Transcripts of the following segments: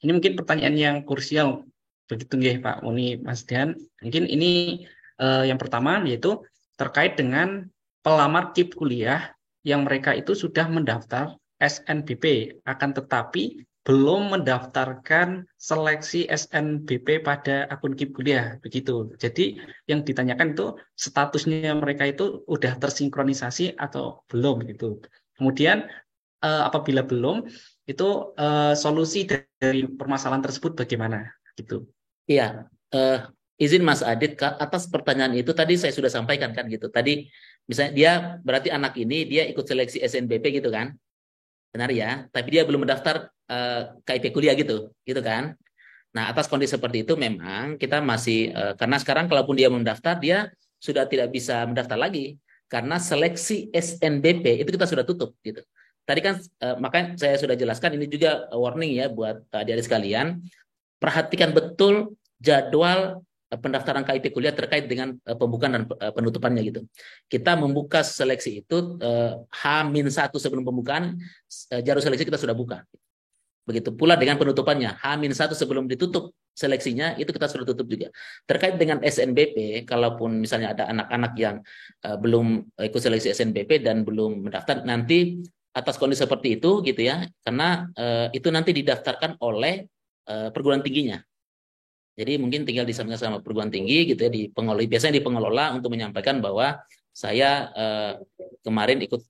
Ini mungkin pertanyaan yang krusial begitu nggih Pak Muni Mas Dian. Mungkin ini yang pertama yaitu terkait dengan pelamar KIP kuliah yang mereka itu sudah mendaftar SNBP akan tetapi belum mendaftarkan seleksi SNBP pada akun KIP kuliah begitu. Jadi yang ditanyakan itu statusnya mereka itu udah tersinkronisasi atau belum gitu. Kemudian apabila belum itu solusi dari permasalahan tersebut bagaimana gitu. Iya, eh, izin Mas Adit, Kak, atas pertanyaan itu tadi saya sudah sampaikan kan gitu. Tadi misalnya dia berarti anak ini dia ikut seleksi SNBP gitu kan, benar ya? Tapi dia belum mendaftar KIP kuliah gitu, gitu kan? Nah, atas kondisi seperti itu memang kita masih karena sekarang kalaupun dia mendaftar dia sudah tidak bisa mendaftar lagi karena seleksi SNBP itu kita sudah tutup gitu. Tadi kan makanya saya sudah jelaskan ini juga warning ya buat adik-adik sekalian, perhatikan betul jadwal pendaftaran KIP kuliah terkait dengan pembukaan dan penutupannya gitu. Kita membuka seleksi itu H-1 sebelum pembukaan, jalur seleksi kita sudah buka. Begitu pula dengan penutupannya, H-1 sebelum ditutup seleksinya, itu kita sudah tutup juga. Terkait dengan SNBP, kalaupun misalnya ada anak-anak yang belum ikut seleksi SNBP dan belum mendaftar, nanti atas kondisi seperti itu gitu ya, karena itu nanti didaftarkan oleh perguruan tingginya. Jadi mungkin tinggal disampaikan sama perguruan tinggi gitu ya, di pengelola, biasanya di pengelola untuk menyampaikan bahwa saya kemarin ikut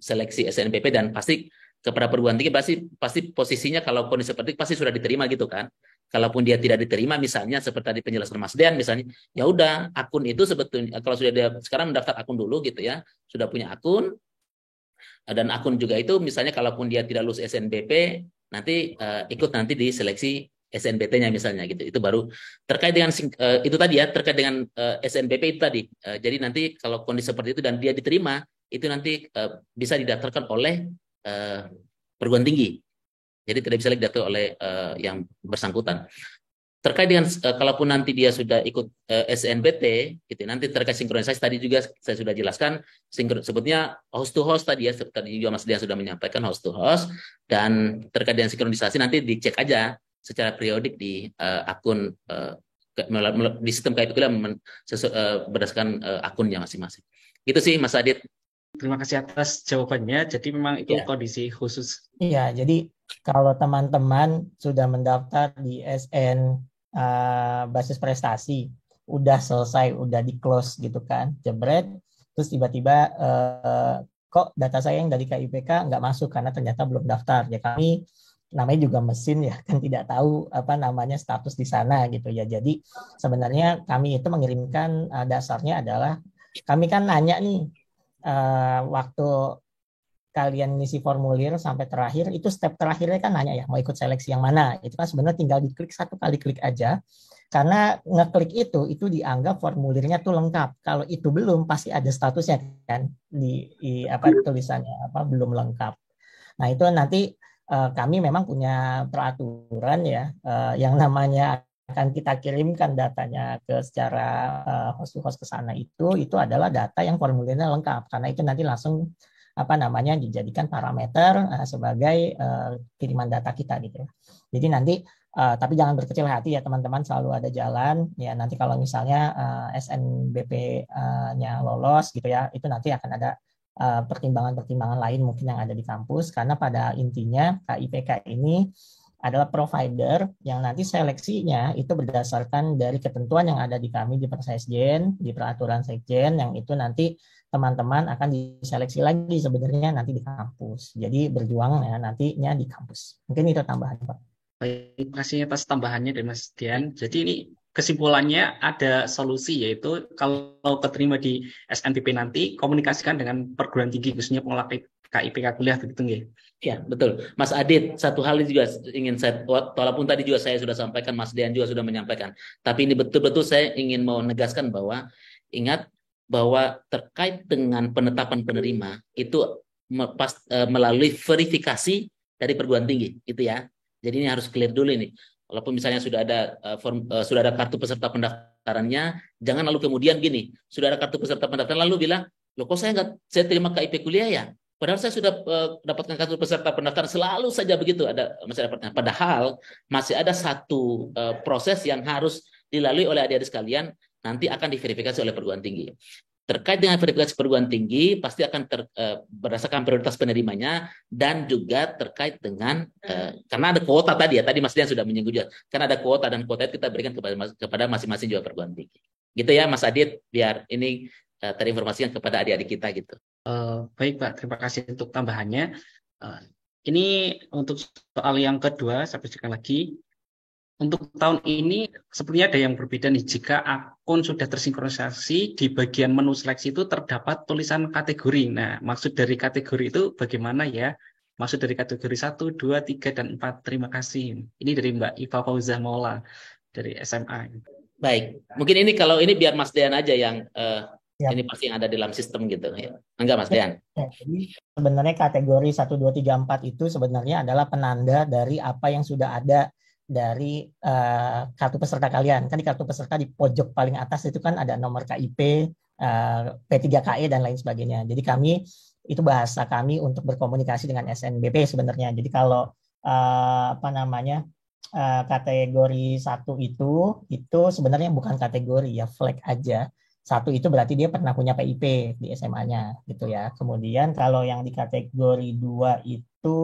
seleksi SNBP dan pasti kepada perguruan tinggi pasti pasti posisinya kalau kondisi seperti itu pasti sudah diterima gitu kan. Kalaupun dia tidak diterima misalnya seperti tadi penjelasan Mas Dean misalnya, ya udah akun itu sebetulnya kalau sudah dia sekarang mendaftar akun dulu gitu ya, sudah punya akun dan akun juga itu misalnya kalaupun dia tidak lulus SNBP nanti ikut nanti di seleksi SNBT-nya misalnya gitu. Itu baru terkait dengan itu tadi ya, terkait dengan SNBP itu tadi. Jadi nanti kalau kondisi seperti itu dan dia diterima, itu nanti bisa didaftarkan oleh uh, perguruan tinggi. Jadi tidak bisa lagi didaftar oleh yang bersangkutan. Terkait dengan kalaupun nanti dia sudah ikut SNBT, gitu, nanti terkait sinkronisasi tadi juga saya sudah jelaskan, sebutnya host to host tadi ya, tadi juga Mas Dian sudah menyampaikan host to host, dan terkait dengan sinkronisasi nanti dicek aja secara periodik di akun di sistem KIP kuliah berdasarkan akunnya masing-masing. Itu sih Mas Adit. Terima kasih atas jawabannya. Jadi memang itu Ya. kondisi khusus. Iya, jadi kalau teman-teman sudah mendaftar di SN basis prestasi, udah selesai, udah di close gitu kan, jebret, terus tiba-tiba kok data saya yang dari KIPK nggak masuk karena ternyata belum daftar. Ya kami namanya juga mesin ya kan tidak tahu apa namanya status di sana gitu ya. Jadi sebenarnya kami itu mengirimkan dasarnya adalah kami kan nanya nih waktu kalian ngisi formulir sampai terakhir, itu step terakhirnya kan nanya ya, mau ikut seleksi yang mana. Itu kan sebenarnya tinggal diklik satu kali klik aja. Karena ngeklik itu dianggap formulirnya tuh lengkap. Kalau itu belum, pasti ada statusnya kan di apa tulisannya apa belum lengkap. Nah itu nanti kami memang punya peraturan ya yang namanya akan kita kirimkan datanya ke secara host to host ke sana itu adalah data yang formulirnya lengkap karena itu nanti langsung apa namanya dijadikan parameter sebagai kiriman data kita gitu. Jadi nanti tapi jangan berkecil hati ya teman-teman, selalu ada jalan ya, nanti kalau misalnya SNBP-nya lolos gitu ya, itu nanti akan ada pertimbangan-pertimbangan lain mungkin yang ada di kampus, karena pada intinya KIPK ini adalah provider yang nanti seleksinya itu berdasarkan dari ketentuan yang ada di kami di Persesjen, di peraturan Sekjen, yang itu nanti teman-teman akan diseleksi lagi sebenarnya nanti di kampus. Jadi berjuang ya nantinya di kampus. Mungkin itu tambahan Pak. Baik, terima kasih atas tambahannya dari Mas Dian. Jadi ini kesimpulannya ada solusi yaitu kalau keterima di SNBP nanti komunikasikan dengan perguruan tinggi khususnya pengelola KIPK kuliah begitu nggih. Ya, betul. Mas Adit, satu hal juga ingin saya, walaupun tadi juga saya sudah sampaikan, Mas Dian juga sudah menyampaikan, tapi ini betul-betul saya ingin mau menegaskan bahwa, ingat bahwa terkait dengan penetapan penerima, itu melalui verifikasi dari perguruan tinggi, gitu ya. Jadi ini harus clear dulu ini. Walaupun misalnya sudah ada sudah ada kartu peserta pendaftarannya, jangan lalu kemudian gini, sudah ada kartu peserta pendaftaran lalu bilang, loh kok saya terima KIP kuliah ya? Padahal saya sudah dapatkan kartu peserta pendaftaran, selalu saja begitu ada masih dapatnya. Padahal masih ada satu proses yang harus dilalui oleh adik-adik sekalian, nanti akan diverifikasi oleh perguruan tinggi. Terkait dengan verifikasi perguruan tinggi, pasti akan berdasarkan prioritas penerimanya, dan juga terkait dengan karena ada kuota tadi ya, tadi Mas Dian sudah menyinggung juga, karena ada kuota, dan kuota itu kita berikan kepada masing-masing juga perguruan tinggi. Gitu ya Mas Adit, biar ini terinformasikan kepada adik-adik kita gitu. Baik Pak, terima kasih untuk tambahannya. Ini untuk soal yang kedua, saya bacakan lagi. Untuk tahun ini sepertinya ada yang berbeda nih. Jika akun sudah tersinkronisasi, di bagian menu seleksi itu terdapat tulisan kategori. Nah, maksud dari kategori itu bagaimana ya? Maksud dari kategori 1, 2, 3, dan 4. Terima kasih. Ini dari Mbak Iva Fauzah Maula dari SMA. Baik, mungkin ini kalau ini biar Mas Dean aja yang Ya. ini pasti yang ada dalam sistem gitu ya. Enggak Mas Dean? Jadi sebenarnya kategori 1, 2, 3, 4 itu sebenarnya adalah penanda dari apa yang sudah ada dari kartu peserta kalian. Kan di kartu peserta di pojok paling atas itu kan ada nomor KIP, P3KE, dan lain sebagainya. Jadi kami, itu bahasa kami untuk berkomunikasi dengan SNBP sebenarnya. Jadi kalau kategori 1 itu sebenarnya bukan kategori ya, flag aja. 1 itu berarti dia pernah punya PIP di SMA-nya gitu ya. Kemudian kalau yang di kategori 2 itu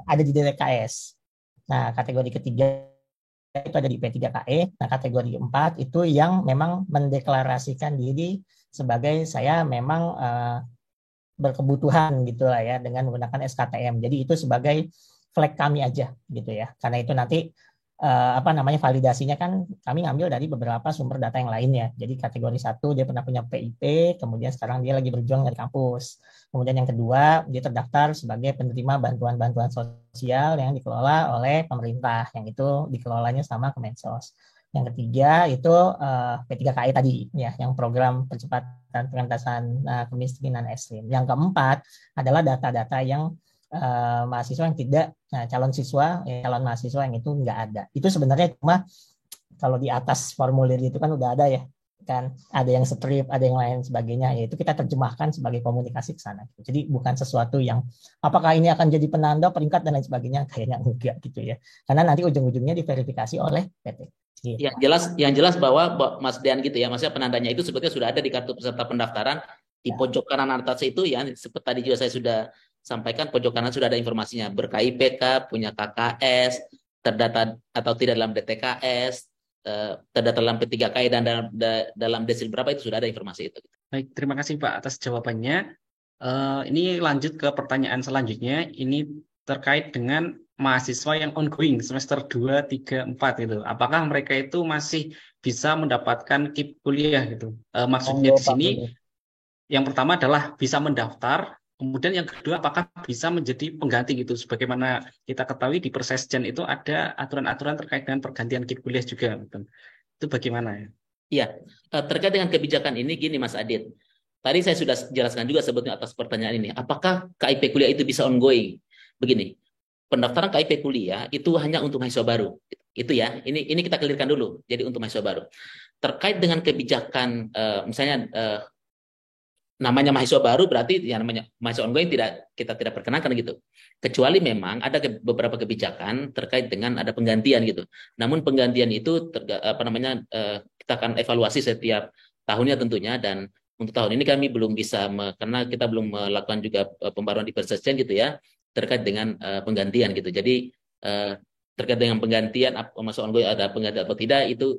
ada di DTKS. Nah, kategori ketiga itu ada di P3KE. Nah, kategori 4 itu yang memang mendeklarasikan diri sebagai saya memang berkebutuhan gitu lah ya dengan menggunakan SKTM. Jadi itu sebagai flag kami aja gitu ya. Karena itu nanti validasinya kan kami ngambil dari beberapa sumber data yang lainnya. Jadi kategori 1 dia pernah punya PIP, kemudian sekarang dia lagi berjuang dari kampus. Kemudian yang kedua, dia terdaftar sebagai penerima bantuan-bantuan sosial yang dikelola oleh pemerintah, yang itu dikelolanya sama Kemensos. Yang ketiga itu P3KI tadi ya, yang program percepatan pengentasan kemiskinan ekstrim. Yang keempat adalah data-data yang mahasiswa yang tidak, calon mahasiswa yang itu nggak ada. Itu sebenarnya cuma kalau di atas formulir itu kan udah ada ya, kan ada yang strip, ada yang lain sebagainya, yaitu kita terjemahkan sebagai komunikasi ke sana. Jadi bukan sesuatu yang apakah ini akan jadi penanda peringkat dan lain sebagainya, kayaknya enggak gitu ya. Karena nanti ujung-ujungnya diverifikasi oleh PT. Gitu. Yang jelas bahwa Mas Dian gitu ya, maksudnya penandanya itu sebetulnya sudah ada di kartu peserta pendaftaran di pojok kanan atas itu ya, seperti tadi juga saya sudah sampaikan, pojok kanan sudah ada informasinya, ber-KIPK, punya KKS, terdata atau tidak dalam DTKS, terdata dalam P3KI, dan dalam desil berapa itu sudah ada informasi itu. Baik, terima kasih Pak atas jawabannya. Ini lanjut ke pertanyaan selanjutnya. Ini terkait dengan mahasiswa yang ongoing semester 2, 3, 4 gitu. Apakah mereka itu masih bisa mendapatkan KIP kuliah gitu? Maksudnya di sini yang pertama adalah bisa mendaftar. Kemudian yang kedua, apakah bisa menjadi pengganti gitu? Sebagaimana kita ketahui di Persesjen itu ada aturan-aturan terkait dengan pergantian KIP kuliah juga. Gitu. Itu bagaimana ya? Iya, terkait dengan kebijakan ini gini Mas Adit. Tadi saya sudah jelaskan juga sebetulnya atas pertanyaan ini. Apakah KIP kuliah itu bisa ongoing? Begini, pendaftaran KIP kuliah itu hanya untuk mahasiswa baru. Itu ya, ini kita clearkan dulu. Jadi untuk mahasiswa baru. Terkait dengan kebijakan, misalnya namanya mahasiswa baru berarti yang namanya mahasiswa ongoing kita tidak perkenankan gitu. Kecuali memang ada beberapa kebijakan terkait dengan ada penggantian gitu. Namun penggantian itu kita akan evaluasi setiap tahunnya tentunya, dan untuk tahun ini kami belum bisa karena kita belum melakukan juga pembaruan di Persesjen gitu ya terkait dengan penggantian gitu. Jadi terkait dengan penggantian mahasiswa ongoing ada penggantian atau tidak itu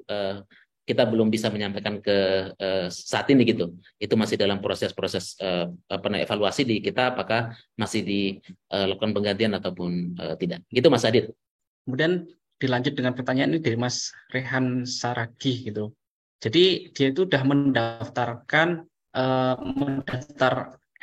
kita belum bisa menyampaikan ke saat ini gitu. Itu masih dalam proses-proses evaluasi di kita apakah masih dilakukan penggantian ataupun tidak. Gitu Mas Adit. Kemudian dilanjut dengan pertanyaan ini dari Mas Rehan Saragih gitu. Jadi dia itu sudah mendaftar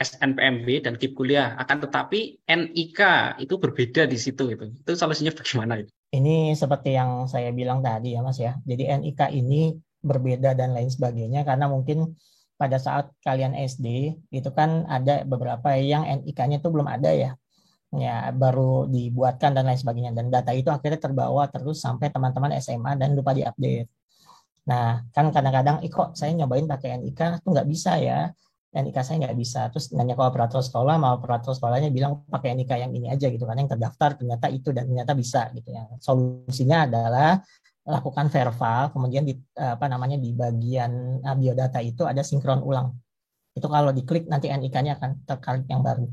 SNPMB dan KIP kuliah, akan tetapi NIK itu berbeda di situ gitu. Itu solusinya bagaimana itu? Ini seperti yang saya bilang tadi ya Mas ya. Jadi NIK ini berbeda dan lain sebagainya karena mungkin pada saat kalian SD itu kan ada beberapa yang NIK-nya itu belum ada ya. Ya, baru dibuatkan dan lain sebagainya, dan data itu akhirnya terbawa terus sampai teman-teman SMA dan lupa diupdate. Nah, kan kadang-kadang kok saya nyobain pakai NIK tuh nggak bisa ya. NIK saya nggak bisa. Terus nanya ke operator sekolah, mau operator sekolahnya bilang pakai NIK yang ini aja gitu kan, yang terdaftar ternyata itu dan ternyata bisa gitu ya. Solusinya adalah lakukan verval, kemudian di di bagian biodata itu ada sinkron ulang. Itu kalau diklik nanti NIK-nya akan terkalik yang baru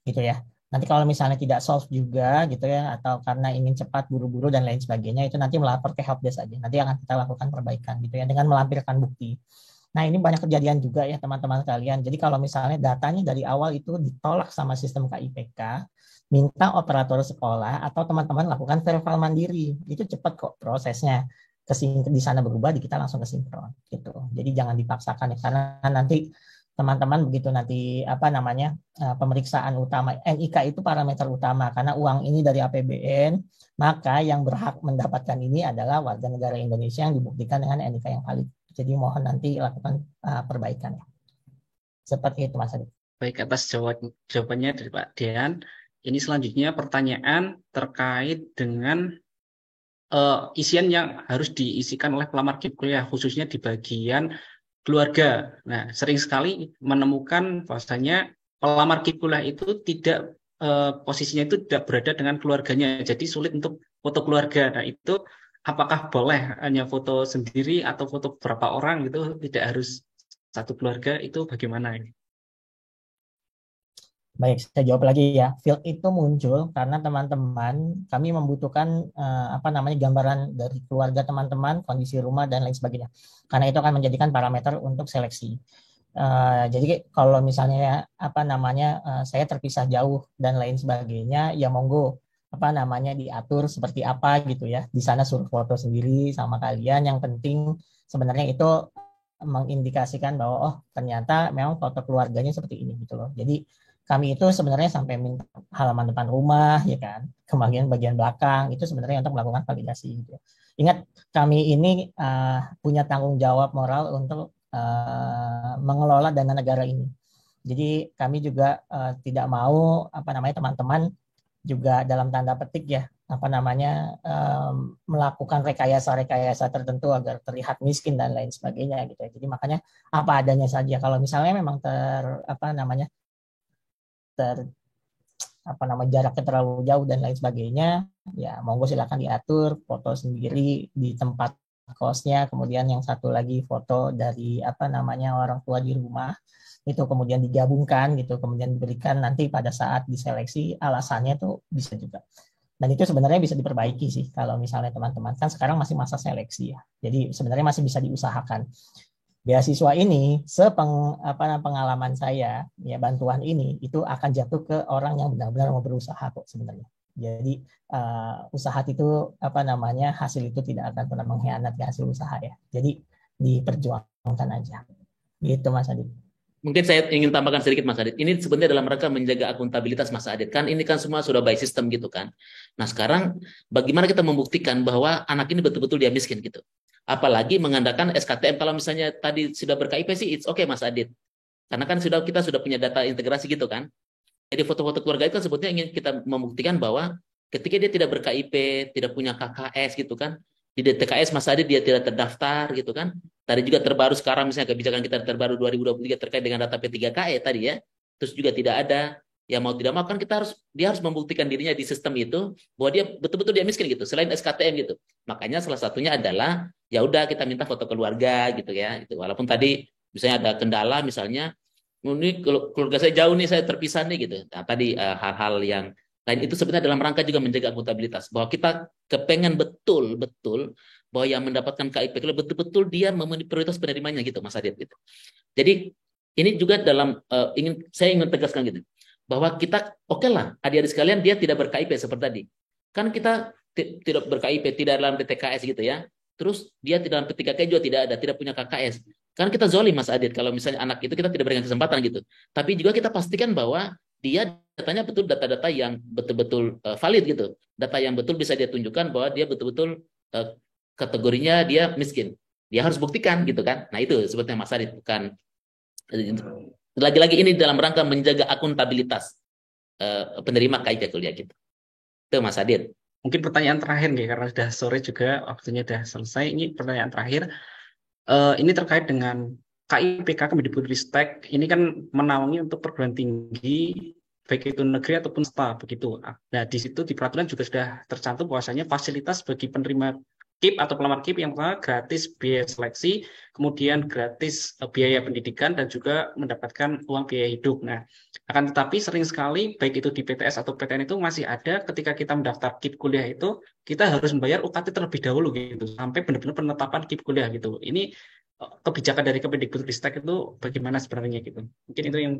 gitu ya. Nanti kalau misalnya tidak solve juga gitu ya, atau karena ingin cepat buru-buru dan lain sebagainya, itu nanti melapor ke helpdesk aja. Nanti akan kita lakukan perbaikan gitu ya dengan melampirkan bukti. Nah, ini banyak kejadian juga ya teman-teman sekalian. Jadi kalau misalnya datanya dari awal itu ditolak sama sistem KIPK, minta operator sekolah atau teman-teman lakukan verifal mandiri. Itu cepat kok prosesnya. Di sana berubah, di kita langsung ke sinkron gitu. Jadi jangan dipaksakan ya, karena nanti teman-teman begitu nanti pemeriksaan utama NIK itu parameter utama karena uang ini dari APBN, maka yang berhak mendapatkan ini adalah warga negara Indonesia yang dibuktikan dengan NIK yang valid. Jadi mohon nanti lakukan perbaikan. Seperti itu Mas Adi. Baik, atas jawabannya dari Pak Dian. Ini selanjutnya pertanyaan terkait dengan isian yang harus diisikan oleh pelamar KIP kuliah, khususnya di bagian keluarga. Nah, sering sekali menemukan bahwasanya pelamar KIP kuliah itu tidak posisinya itu tidak berada dengan keluarganya, jadi sulit untuk foto keluarga. Nah, itu apakah boleh hanya foto sendiri atau foto beberapa orang gitu, tidak harus satu keluarga, itu bagaimana ini? Baik, saya jawab lagi ya. Field itu muncul karena teman-teman kami membutuhkan gambaran dari keluarga teman-teman, kondisi rumah dan lain sebagainya. Karena itu akan menjadikan parameter untuk seleksi. Jadi kalau misalnya saya terpisah jauh dan lain sebagainya, ya monggo diatur seperti apa gitu ya. Di sana suruh foto sendiri sama kalian. Yang penting sebenarnya itu mengindikasikan bahwa oh ternyata memang foto keluarganya seperti ini gitu loh. Jadi kami itu sebenarnya sampai minta halaman depan rumah ya kan, kemudian bagian belakang itu sebenarnya untuk melakukan validasi gitu. Ingat kami ini punya tanggung jawab moral untuk mengelola dana negara ini. Jadi kami juga tidak mau teman-teman juga dalam tanda petik ya melakukan rekayasa tertentu agar terlihat miskin dan lain sebagainya gitu ya. Jadi makanya apa adanya saja. Kalau misalnya memang jaraknya terlalu jauh dan lain sebagainya, ya monggo silakan diatur foto sendiri di tempat kosnya, kemudian yang satu lagi foto dari orang tua di rumah, itu kemudian digabungkan gitu, kemudian diberikan nanti pada saat diseleksi alasannya tuh bisa juga. Dan itu sebenarnya bisa diperbaiki sih kalau misalnya teman-teman, kan sekarang masih masa seleksi ya, jadi sebenarnya masih bisa diusahakan. Beasiswa ini pengalaman saya ya, bantuan ini itu akan jatuh ke orang yang benar-benar mau berusaha kok sebenarnya. Jadi usaha itu hasil itu tidak akan pernah mengkhianati hasil usaha ya. Jadi diperjuangkan aja. Gitu Mas Adit. Mungkin saya ingin tambahkan sedikit Mas Adit. Ini sebenarnya dalam rangka menjaga akuntabilitas Mas Adit. Kan ini kan semua sudah by system gitu kan. Nah sekarang bagaimana kita membuktikan bahwa anak ini betul-betul dia miskin gitu. Apalagi mengandalkan SKTM. Kalau misalnya tadi sudah ber-KIP sih it's okay Mas Adit. Karena kan kita sudah punya data integrasi gitu kan. Jadi foto-foto keluarga itu kan sebetulnya ingin kita membuktikan bahwa ketika dia tidak ber-KIP, tidak punya KKS gitu kan. Di DTKS Mas Adit dia tidak terdaftar gitu kan. Tadi juga terbaru sekarang misalnya kebijakan kita terbaru 2023 terkait dengan data P3KE tadi ya. Terus juga tidak ada, ya mau tidak mau kan dia harus membuktikan dirinya di sistem itu bahwa dia betul-betul dia miskin gitu selain SKTM gitu. Makanya salah satunya adalah ya udah kita minta foto keluarga gitu ya. Gitu. Walaupun tadi misalnya ada kendala misalnya ini keluarga saya jauh nih, saya terpisah nih gitu. Nah, tadi hal-hal yang lain itu sebenarnya dalam rangka juga menjaga akuntabilitas bahwa kita kepengen betul-betul bahwa yang mendapatkan KIP betul-betul dia memenuhi prioritas penerimanya gitu Mas Adit gitu. Jadi ini juga dalam saya ingin tegaskan gitu bahwa kita oke lah adik-adik sekalian dia tidak ber-KIP seperti tadi. Kan kita tidak ber-KIP, tidak dalam DTKS gitu ya. Terus dia tidak dalam P3KE juga tidak ada, tidak punya KKS. Kan kita zolim Mas Adit kalau misalnya anak itu kita tidak berikan kesempatan gitu. Tapi juga kita pastikan bahwa dia datanya betul data-data yang betul-betul valid gitu. Data yang betul bisa dia tunjukkan bahwa dia betul-betul kategorinya dia miskin. Dia harus buktikan gitu kan. Nah itu sebetulnya Mas Adit bukan. Lagi-lagi ini dalam rangka menjaga akuntabilitas penerima KIP kuliah gitu. Itu Mas Adit. Mungkin pertanyaan terakhir nih karena sudah sore juga waktunya sudah selesai. Ini pertanyaan terakhir. Ini terkait dengan KIPK, Kemendikbudristek, ini kan menaungi untuk perguruan tinggi baik itu negeri ataupun swasta begitu. Nah, di situ di peraturan juga sudah tercantum bahwasanya fasilitas bagi penerima KIP atau pelamar KIP yang pertama gratis biaya seleksi, kemudian gratis biaya pendidikan dan juga mendapatkan uang biaya hidup. Nah, akan tetapi sering sekali baik itu di PTS atau PTN itu masih ada ketika kita mendaftar KIP kuliah itu kita harus membayar UKT terlebih dahulu gitu sampai benar-benar penetapan KIP kuliah gitu. Ini kebijakan dari Kemendikbudristek itu bagaimana sebenarnya gitu. Mungkin itu yang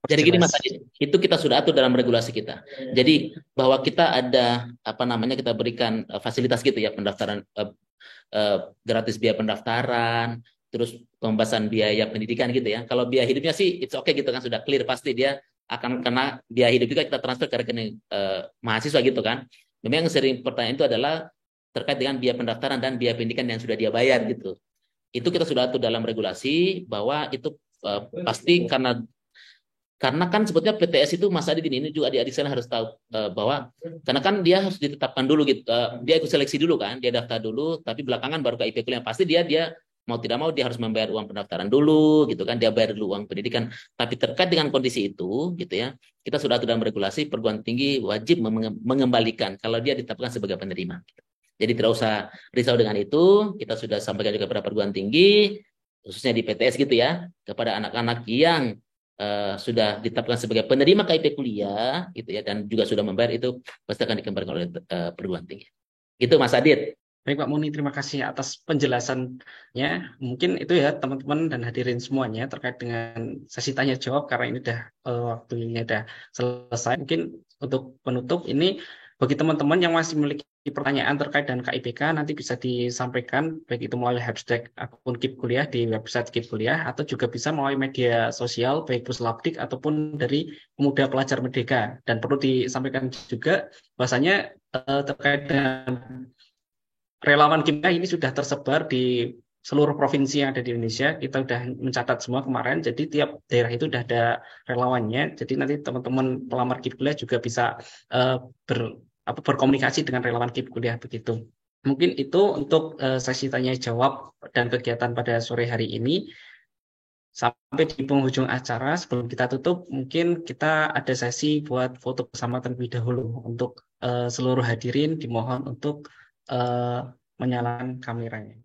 Jadi gini Mas diperjelas. Adit, itu kita sudah atur dalam regulasi kita. Jadi bahwa kita ada apa namanya kita berikan fasilitas gitu ya pendaftaran gratis biaya pendaftaran, terus pembebasan biaya pendidikan gitu ya. Kalau biaya hidupnya sih it's okay gitu kan sudah clear pasti dia akan kena biaya hidup juga kita transfer ke rekening mahasiswa gitu kan. Memang yang sering pertanyaan itu adalah terkait dengan biaya pendaftaran dan biaya pendidikan yang sudah dia bayar gitu. Itu kita sudah atur dalam regulasi bahwa itu pasti karena kan sebetulnya PTS itu Mas Adit ini juga adik-adik sana harus tahu bahwa karena kan dia harus ditetapkan dulu gitu, dia ikut seleksi dulu kan, dia daftar dulu, tapi belakangan baru KIP kuliah. Pasti dia mau tidak mau dia harus membayar uang pendaftaran dulu gitu kan, dia bayar dulu uang pendidikan. Tapi terkait dengan kondisi itu gitu ya, kita sudah atur dalam regulasi perguruan tinggi wajib mengembalikan kalau dia ditetapkan sebagai penerima. Jadi tidak usah risau dengan itu, kita sudah sampaikan juga kepada perguruan tinggi, khususnya di PTS gitu ya, kepada anak-anak yang sudah ditetapkan sebagai penerima KIP kuliah, gitu ya, dan juga sudah membayar itu pasti akan dikembalikan oleh perguruan tinggi. Gitu Mas Adit. Baik Pak Muni, terima kasih atas penjelasannya. Mungkin itu ya teman-teman dan hadirin semuanya terkait dengan sesi tanya jawab karena ini udah waktunya udah selesai. Mungkin untuk penutup ini bagi teman-teman yang masih memiliki pertanyaan terkait dengan KIPK nanti bisa disampaikan baik itu melalui hashtag akun KIP Kuliah di website KIP Kuliah atau juga bisa melalui media sosial baik Puslapdik ataupun dari Pemuda Pelajar Merdeka. Dan perlu disampaikan juga bahwasanya terkait dengan relawan KIPK ini sudah tersebar di seluruh provinsi yang ada di Indonesia. Kita sudah mencatat semua kemarin, jadi tiap daerah itu sudah ada relawannya. Jadi nanti teman-teman pelamar KIP kuliah juga bisa berkomunikasi dengan relawan KIP kuliah begitu. Mungkin itu untuk sesi tanya jawab dan kegiatan pada sore hari ini. Sampai di penghujung acara, sebelum kita tutup, mungkin kita ada sesi buat foto bersama terlebih dahulu. Untuk seluruh hadirin dimohon untuk menyalakan kameranya.